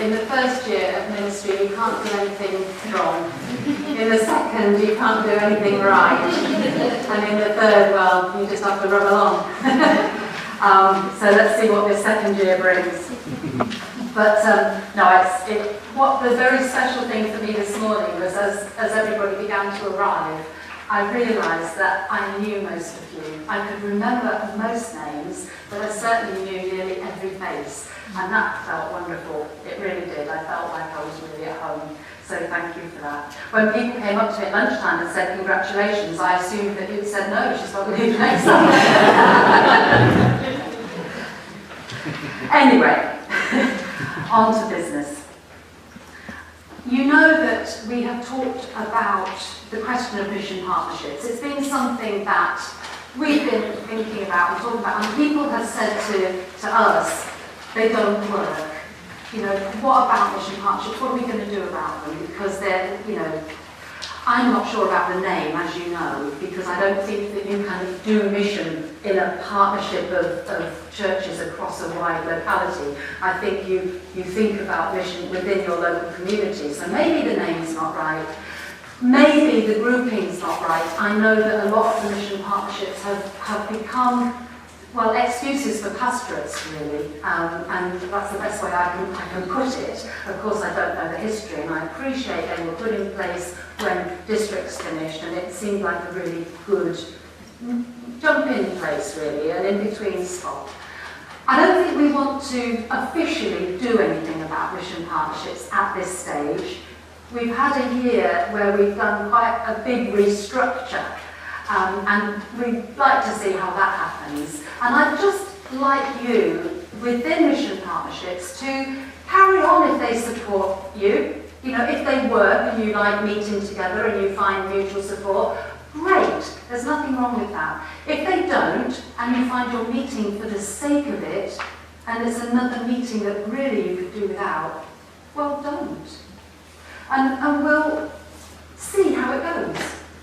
in the first year of ministry you can't do anything wrong. In the second you can't do anything right. And in the third, well, you just have to rub along. So let's see what this second year brings. But no, what the very special thing for me this morning was as everybody began to arrive, I realised that I knew most of you. I could remember most names, but I certainly knew nearly every face. And that felt wonderful. It really did. I felt like I was really at home. So thank you for that. When people came up to me at lunchtime and said congratulations, I assumed that you'd said no, she's got to leave next time. Anyway, on to business. You know that we have talked about the question of mission partnerships. It's been something that we've been thinking about and talking about, and people have said to us, they don't work. You know, what about mission partnerships? What are we going to do about them? Because they're, you know, I'm not sure about the name, as you know, because I don't think that you can do mission in a partnership of churches across a wide locality. I think you think about mission within your local community. So maybe the name's not right. Maybe the grouping's not right. I know that a lot of the mission partnerships have become, well, excuses for pastorates, really, and that's the best way I can put it. Of course, I don't know the history, and I appreciate they were put in place when districts finished, and it seemed like a really good jump-in place, really, an in-between spot. I don't think we want to officially do anything about mission partnerships at this stage. We've had a year where we've done quite a big restructure, and we'd like to see how that happens. And I'd just like you, within mission partnerships, to carry on if they support you. You know, if they work and you like meeting together and you find mutual support, great, there's nothing wrong with that. If they don't, and you find you're meeting for the sake of it, and it's another meeting that really you could do without, well, don't. And we'll see how it goes.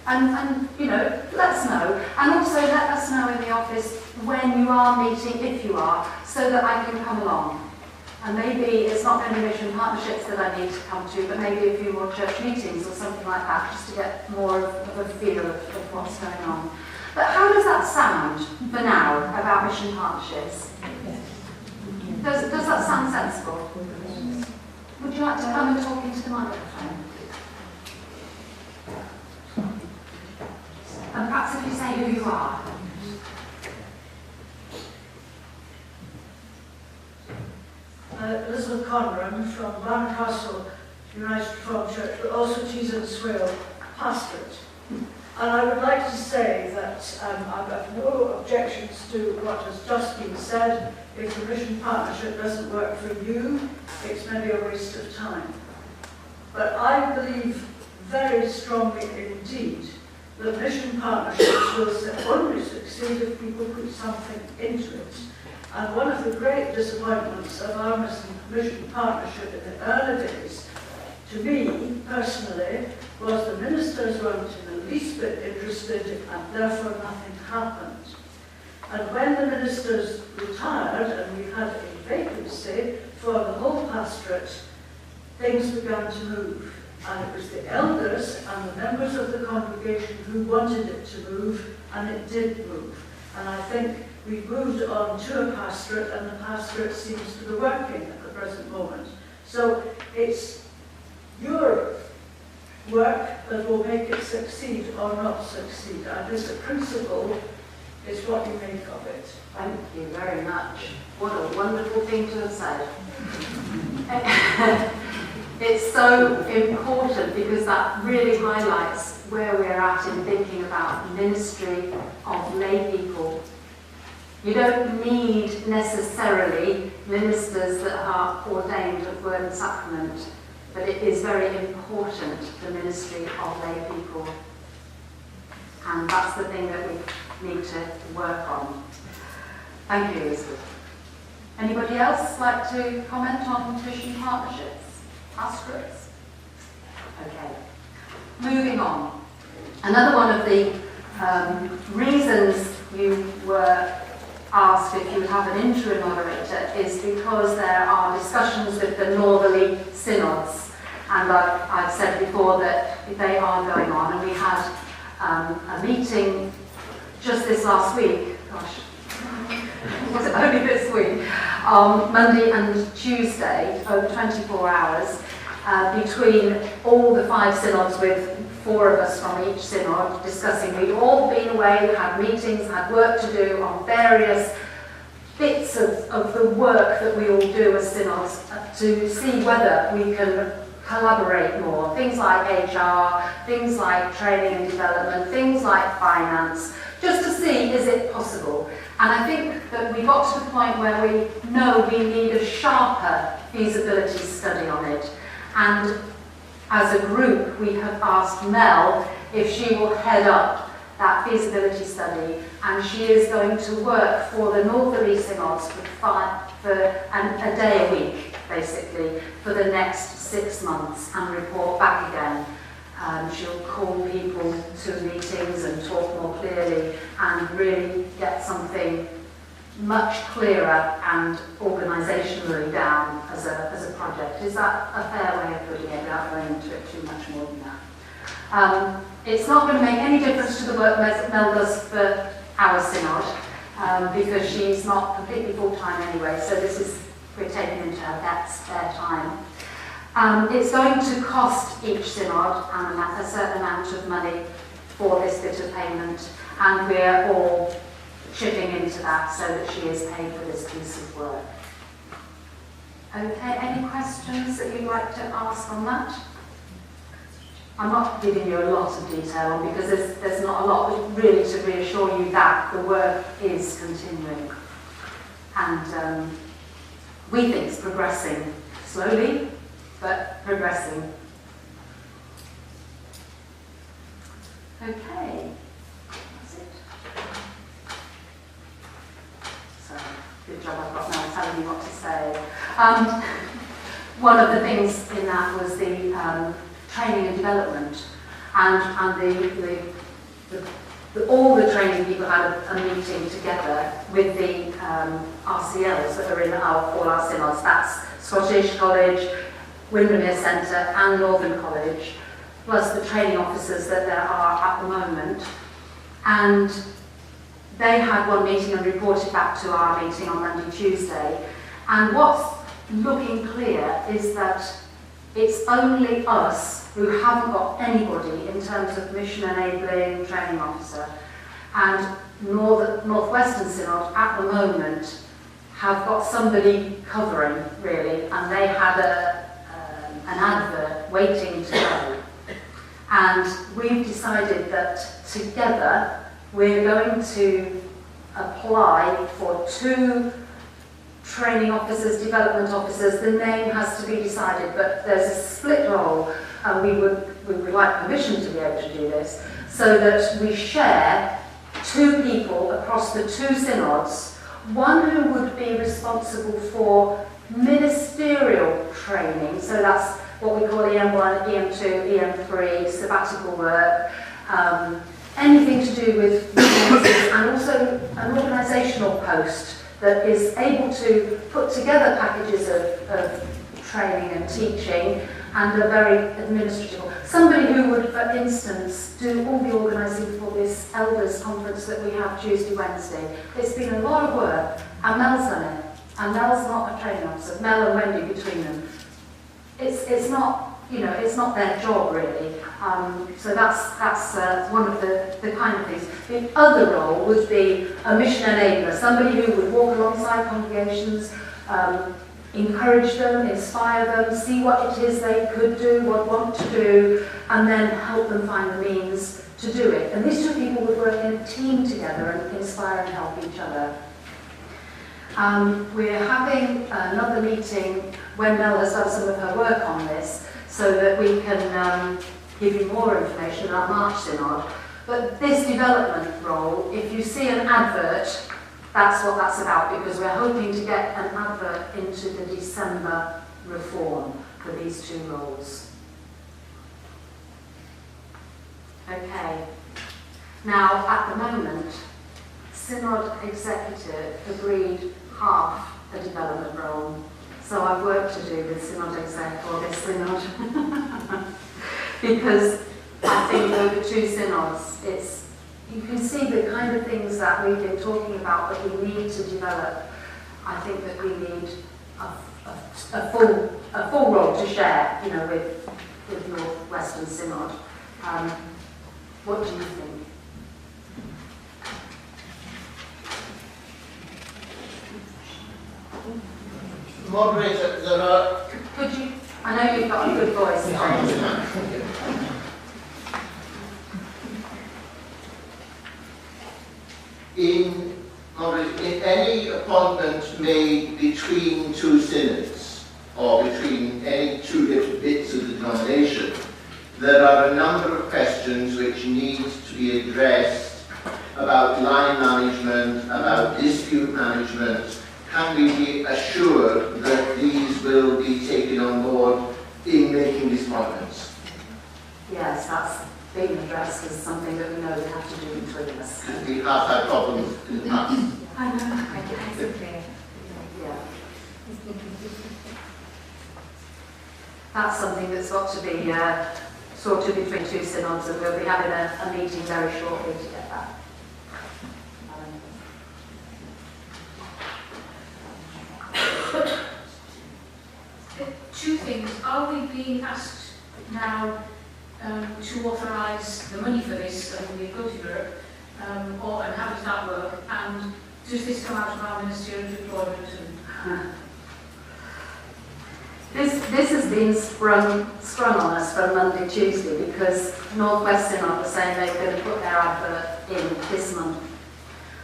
And you know, let us know. And also let us know in the office when you are meeting, if you are, so that I can come along. And maybe it's not only mission partnerships that I need to come to, but maybe a few more church meetings or something like that, just to get more of a feel of what's going on. But how does that sound for now about mission partnerships? Does that sound sensible? Would you like to come and talk into the microphone? And perhaps if you say who you are. Elizabeth Conner, I'm from Barncastle United Reformed Church, but also Tees and Swale Pastorate. And I would like to say that I have no objections to what has just been said. If the mission partnership doesn't work for you, it's maybe a waste of time. But I believe very strongly indeed that mission partnerships will only succeed if people put something into it. And one of the great disappointments of our mission partnership in the early days, to me personally, was the ministers weren't in the least bit interested, and therefore nothing happened. And when the ministers retired and we had a vacancy for the whole pastorate, things began to move. And it was the elders and the members of the congregation who wanted it to move, and it did move. And I think we've moved on to a pastorate, and the pastorate seems to be working at the present moment. So it's your work that will make it succeed or not succeed. And this principle is what you make of it. Thank you very much. What a wonderful thing to have said. It's so important because that really highlights where we're at in thinking about ministry of lay people. You don't need necessarily ministers that are ordained of word and sacrament, but it is very important, the ministry of lay people. And that's the thing that we need to work on. Thank you, Elizabeth. Anybody else like to comment on mission partnerships? Pastorates? Okay. Moving on. Another one of the reasons you were asked if you would have an interim moderator is because there are discussions with the northerly synods, and I've said before that they are going on, and we had a meeting just this last week, gosh, was it only this week, Monday and Tuesday, over 24 hours, between all the 5 synods with 4 of us from each synod discussing. We'd all been away, had meetings, had work to do on various bits of the work that we all do as synods to see whether we can collaborate more. Things like HR, things like training and development, things like finance, just to see is it possible. And I think that we got to the point where we know we need a sharper feasibility study on it. And as a group, we have asked Mel if she will head up that feasibility study, and she is going to work for the northerly synods for a day a week, basically, for the next 6 months and report back again. She'll call people to meetings and talk more clearly and really get something much clearer and organisationally down as a project. Is that a fair way of putting it without going into it too much more than that? It's not going to make any difference to the work Mel does for our synod because she's not completely full-time anyway, so we're taking into her spare time. It's going to cost each synod a certain amount of money for this bit of payment, and we're all chipping into that so that she is paid for this piece of work. Okay, any questions that you'd like to ask on that? I'm not giving you a lot of detail on because there's not a lot, but really to reassure you that the work is continuing. And we think it's progressing slowly, but progressing. Okay, that's it. So, good job I've got now telling you what to say. One of the things in that was the training and development, and all the training people had a meeting together with the RCLs that are in all our synods. That's Scottish College, Windermere Centre and Northern College, plus the training officers that there are at the moment. And they had one meeting and reported back to our meeting on Monday, Tuesday. And what's looking clear is that it's only us who haven't got anybody in terms of mission enabling training officer. And Northwestern Synod at the moment have got somebody covering really, and they had an advert waiting to go. And we've decided that together we're going to apply for 2 training officers, development officers. The name has to be decided, but there's a split role, and we would like permission to be able to do this, so that we share 2 people across the 2 synods, one who would be responsible for ministerial training, so that's what we call EM1, EM2, EM3, sabbatical work, anything to do with resources, and also an organisational post that is able to put together packages of training and teaching and are very administrative. Somebody who would, for instance, do all the organising for this elders conference that we have Tuesday, Wednesday. It's been a lot of work, and Mel's done it. And Mel's not a training officer. Mel and Wendy between them. It's not, it's not their job really. So that's one of the kind of things. The other role would be a mission enabler, somebody who would walk alongside congregations, encourage them, inspire them, see what it is they could do, would want to do, and then help them find the means to do it. And these 2 people would work in a team together and inspire and help each other. We're having another meeting when Mel has done some of her work on this, so that we can give you more information in our March Synod. But this development role, if you see an advert, that's what that's about, because we're hoping to get an advert into the December reform for these 2 roles. Okay. Now, at the moment, Synod executive agreed half a development role. So I've work to do with Synod exec or this Synod. Because I think over 2 synods, you can see the kind of things that we've been talking about that we need to develop. I think that we need a full role to share, you know, with North Western Synod. What do you think? Moderator, there are... Could you... I know you've got a good voice. In any appointment made between 2 synods, or between any 2 different bits of the denomination, there are a number of questions which need to be addressed about line management, about dispute management. Can we be assured that these will be taken on board in making these appointments? Yes, that's been addressed as something that we know we have to do between us. We have had problems in the past. I know. Yeah. That's something that's got to be sorted between 2 synods, and we'll be having a meeting very shortly to get that. 2 things. Are we being asked now to authorise the money for this and we go to Europe, and how does that work? And does this come out of our ministerial deployment? This has been sprung on us from Monday, Tuesday, because North West Synod were saying they were going to put their advert in this month.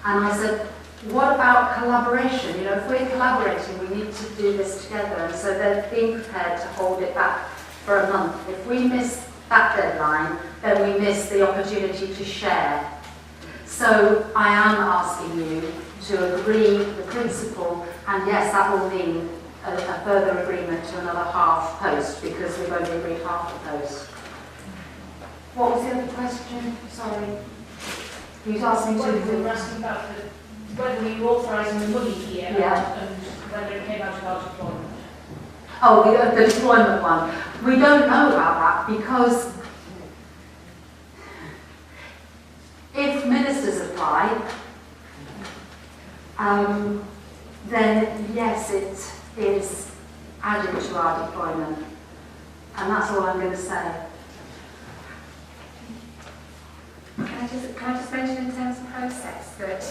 And I said, what about collaboration? You know, if we're collaborating, we need to do this together. And so they're being prepared to hold it back for a month. If we miss that deadline, then we miss the opportunity to share. So I am asking you to agree the principle, and yes, that will mean a further agreement to another half post, because we've only agreed half the post. What was the other question? Sorry. You asked me We were to... asking about whether we were authorising the money here, Yeah. and whether it came out of our deployment. Oh, the deployment one. We don't know about that, because if ministers apply, then yes, it is added to our deployment. And that's all I'm going to say. Can I just mention in terms of process that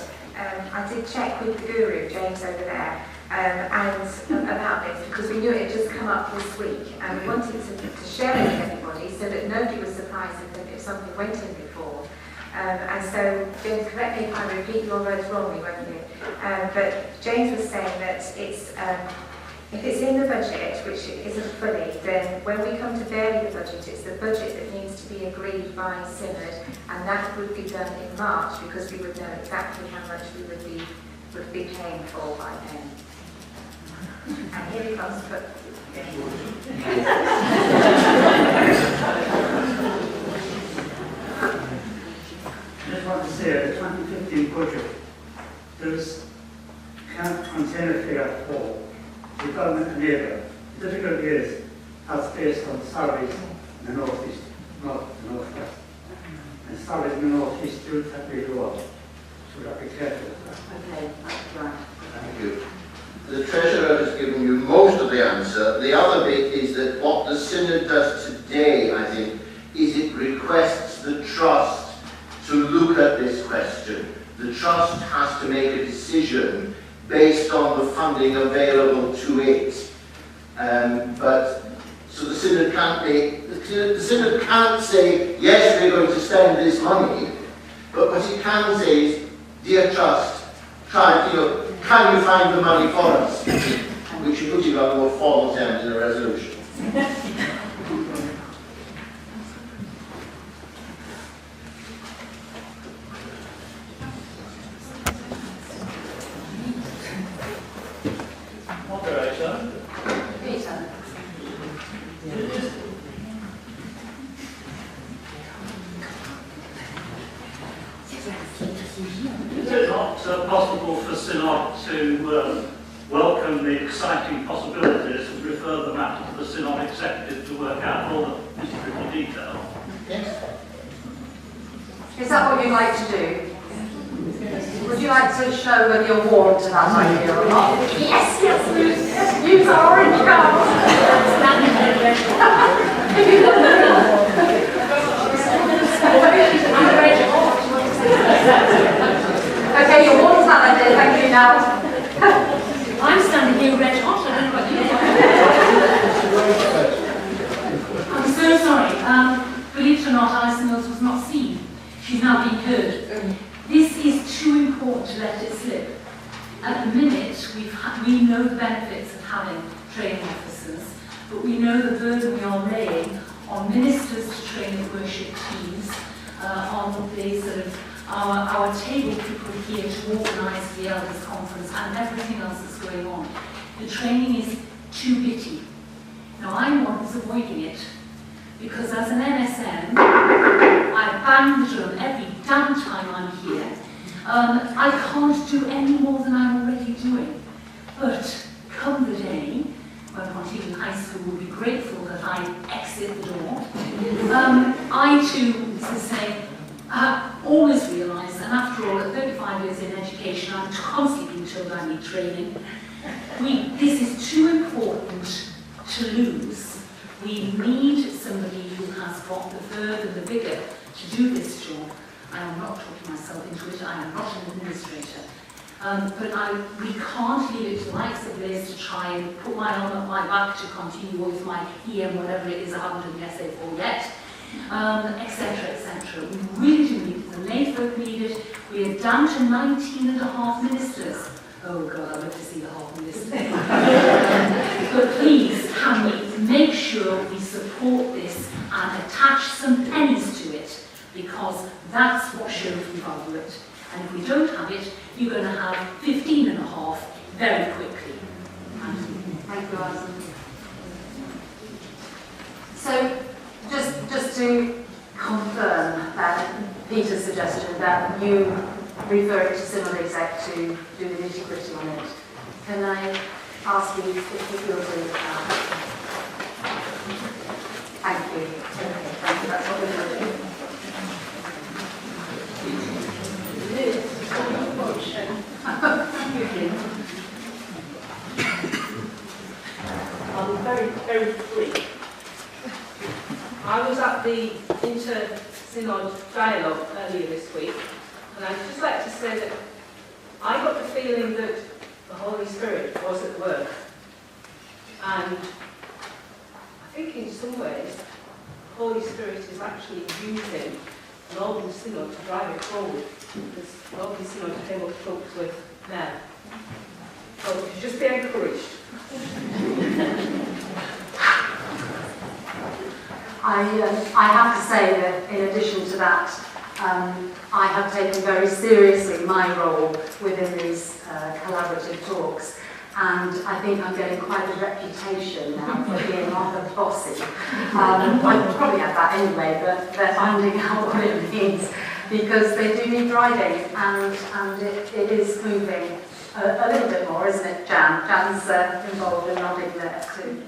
I did check with the guru, James, over there, and about this, because we knew it had just come up this week, and we wanted to share it with everybody so that nobody was surprised if something went in before. And so, James, correct me if I repeat your words wrongly, won't you? But James was saying that it's if it's in the budget, which it isn't fully, then when we come to vary the budget, it's the budget that needs to be agreed by Synod, and that would be done in March, because we would know exactly how much we would be paying for by then. And here he comes. I just want to say, the 2015 budget, there's can't contain a figure for development enabler. The difficulty is that's based on salaries in the northeast, northwest. And salaries in the northeast do tend to be lower. So we have to be careful of that. Okay, that's right. Thank you. The Treasurer has given you most of the answer. The other bit is that what the Synod does today, I think, is it requests the Trust to look at this question. The Trust has to make a decision based on the funding available to it. So the Synod can't make, the Synod can't say, yes, we're going to spend this money, but what it can say is, dear Trust, can you find the money for us? Which you put it on more formal terms in a resolution. Moderator. Peter. Is it not not possible for Synod to welcome the exciting possibilities and refer the matter to the Synod executive to work out all the nitty-gritty detail? Yes. Is that what you'd like to do? Would you like to show whether you're warm to that idea or not? Yes, yes, use our orange Okay, you're warm to that idea, thank you now. I'm standing here red hot, I don't know what you I'm so sorry. Believe it or not, Alison Mills was not seen. She's now being heard. This is too important to let it slip. At the minute, we know the benefits of having training officers, but we know the burden we are laying on ministers to train the worship teams, on the sort of our table people here to organise the elders conference and everything else that's going on. The training is too bitty. Now I'm one who's avoiding it because as an MSM, I bang the drum every damn time I'm here. I can't do any more than I'm already doing. But come the day when Pontevedra High School will be grateful that I exit the door, I too, as I say, always realise that after all, at 35 years in education, I'm constantly being told I need training. This is too important to lose. We need somebody who has got the verve and the vigour to do this job. I am not talking myself into it, I am not an administrator. But we can't leave it to the likes of Liz to try and put my arm up my back to continue with my EM, whatever it is I haven't done the essay for yet, etc., etc. We really do need it. The lay folk need it. We are down to 19.5 ministers. Oh God, I'd love to see the half ministers. But please, can we make sure we support this and attach some pennies to it? Because that's what shows we value it. And if we don't have it, you're going to have 15.5 very quickly. Thank you, Alison. So, just to confirm that Peter's suggestion that you refer it to Synod Exec to do the nitty-gritty on it, can I ask you if you'll do that? Thank you. Okay, thank you. That's what we're going to do. I'll be very, very brief. I was at the inter-synod dialogue earlier this week, and I'd just like to say that I got the feeling that the Holy Spirit was at work. And I think in some ways, the Holy Spirit is actually using Northern Synod to drive it forward, because Northern Synod is able to focus with now. So we should just be encouraged. I have to say that in addition to that, I have taken very seriously my role within these collaborative talks, and I think I'm getting quite a reputation now for being rather bossy. I probably had that anyway, but they're finding out what it means because they do need driving, and it is moving a little bit more, isn't it, Jan? Jan's involved in nodding there too.